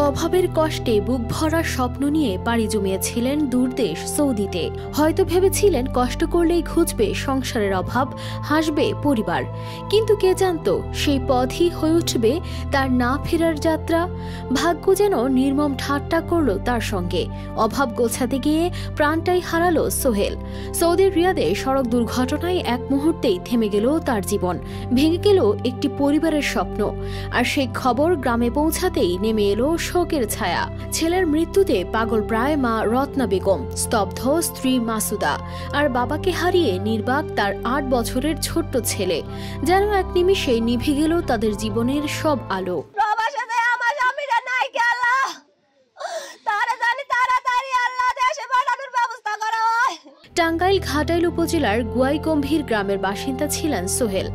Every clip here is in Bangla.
অভাবের কষ্টে বুক ভরা স্বপ্ন নিয়ে পাড়ি জমিয়েছিলেন দূরদেশ সৌদিতে। হয়তো ভেবেছিলেন কষ্ট করলেই ঘুচবে সংসারের অভাব, হাসবে পরিবার, কিন্তু কে জানতো সেই পথই হয়ে উঠবে তার না ফেরার যাত্রা। ভাগ্য যেন নির্মম ঠাট্টা করলো তার সঙ্গে। অভাব গোছাতে গিয়ে প্রাণটাই হারালো সোহেল। সৌদির রিয়াদে সড়ক দুর্ঘটনায় এক মুহূর্তেই থেমে গেল তার জীবন, ভেঙে গেল একটি পরিবারের স্বপ্ন। আর সেই খবর গ্রামে পৌঁছাতেই নেমে এলো শোকের ছায়া। ছেলের মৃত্যুতে পাগল প্রায় মা রত্না বেগম, স্তব্ধ স্ত্রী মাসুদা, আর বাবাকে হারিয়ে নির্বাক তার ৮ বছরের ছোট্ট ছেলে। যেন এক নিমিষে নিভে গেল তাদের জীবনের সব আলো। টাঙ্গাইল ঘাটাইল উপজেলার গুয়াইগম্ভীর গ্রামের বাসিন্দা ছিলেন সোহেল।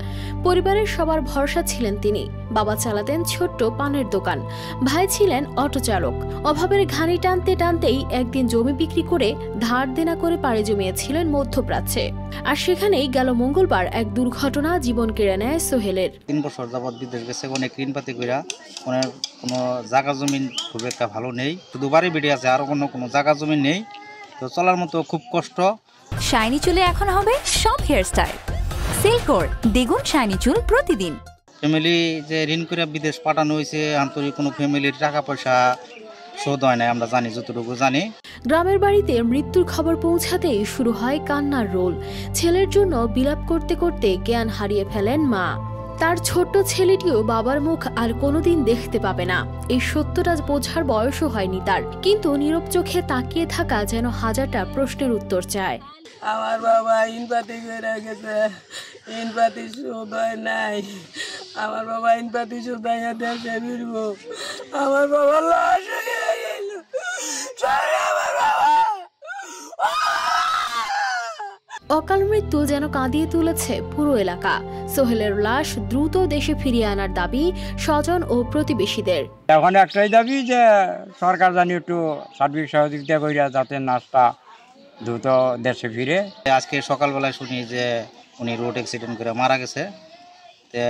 পরিবারের সবার ভরসা ছিলেন তিনি। বাবা চালাতেন ছোট্ট পানের দোকান, ভাই ছিলেন অটো চালক। অভাবের ঘানি টানতে টানতেই একদিন জমি বিক্রি করে ধার দেনা করে পাড়ি জমিয়েছিলেন মধ্যপ্রাচ্যে। আর সেখানেই গেল মঙ্গলবার এক দুর্ঘটনা জীবন কেড়ে নেয় সোহেলের। ৩ বছর যাবৎ বিদেশ গেছে, অনেক ঋণপাতি কইরা, ওনার কোনো জায়গা জমিন খুব একটা ভালো নেই, শুধু বাড়ি বেড়ে আছে, আর কোনো জায়গা জমিন নেই, তো চলার মতো খুব কষ্ট। শাইনি চুলে এখন হবে সব হেয়ারস্টাইল। সিল্কোর দ্বিগুণ শাইনি চুল প্রতিদিন। ফ্যামিলি যে ঋণ করে বিদেশ পাঠানো হয়েছে, আন্তরিক কোনো ফ্যামিলির টাকা পয়সা শোধ হয় না, আমরা জানি, যতটুকু জানি। গ্রামের বাড়িতে মৃত্যুর খবর পৌঁছাতেই শুরু হয় কান্নার রোল। ছেলের জন্য বিলাপ করতে করতে জ্ঞান হারিয়ে ফেলেন মা। তার ছোট্ট ছেলেটিও বাবার মুখ আর কোনোদিন দেখতে পাবে না, এই সত্যটা বোঝার বয়সও হয়নি তার। কিন্তু নীরব চোখে তাকিয়ে থাকা যেন হাজারটা প্রশ্নের উত্তর চায়। আমার বাবা ইনপাতি করে গেছে, ইনপাতি শোধ হয় নাই। আমার বাবা ইনপাতি শোধ হয়ে দেশে ফিরবো। আমার বাবা লাশ হয়ে গেল। আমার বাবা অকাল মৃত্যু যেন কাঁদিয়ে তুলেছে পুরো এলাকা। সোহেলের লাশ দ্রুত দেশে ফিরিয়ে আনার দাবি স্বজন ও প্রতিবেশীদের। এখন একটাই দাবি যে সরকার জানি একটু সার্বিক সহযোগিতা করিয়া যাতে নাশটা দ্রুত দেশে ফিরে। আজকে সকালবেলায় শুনি যে উনি রোড অ্যাক্সিডেন্ট করে মারা গেছে। তে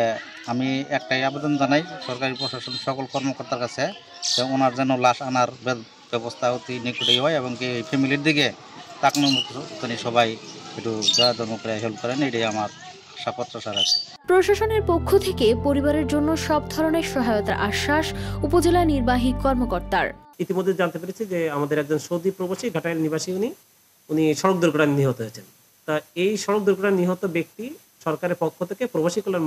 আমি একটাই আবেদন জানাই সরকারি প্রশাসন সকল কর্মকর্তার কাছে, যে ওনার যেন লাশ আনার ব্যবস্থা অতি নিকটেই হয়, এবং কি ফ্যামিলির দিকে তাকানোর মতো সবাই একটু দয়া করে হেল্প করেন, এটাই আমার আশা প্রত্যাশা আছে। প্রশাসনের পক্ষ থেকে পরিবারের জন্য সব ধরনের সহায়তার আশ্বাস উপজেলা নির্বাহী কর্মকর্তার। ইতিমধ্যে জানতে পেরেছি যে আমাদের একজন সৌদি প্রবাসী ঘাটাইল নিবাসী উনি সড়ক দুর্ঘটনায় নিহত হয়েছেন। তা এই সড়ক দুর্ঘটনায় নিহত ব্যক্তি সরকারের পক্ষ থেকে, প্রবাসী কল্যাণ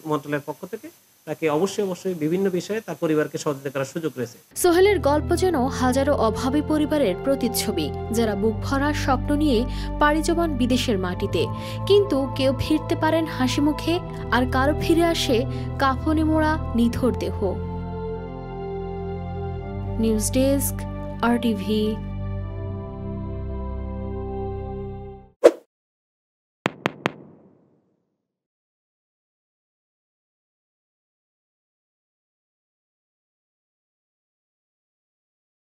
মন্ত্রণালয়ের পক্ষ থেকে তাকে অবশ্যই বিভিন্ন বিষয়ে তার পরিবারকে সহযোগিতা করার সুযোগ রয়েছে। সোহেলের গল্প যেন হাজারো অভাবী পরিবারের প্রতিচ্ছবি, যারা বুক ভরা স্বপ্ন নিয়ে পাড়ি জমান বিদেশের মাটিতে। কিন্তু কেউ ফিরতে পারেন হাসি মুখে, আর কারো ফিরে আসে কাফনে মোড়া নিথর দেহ। News desk, RTV।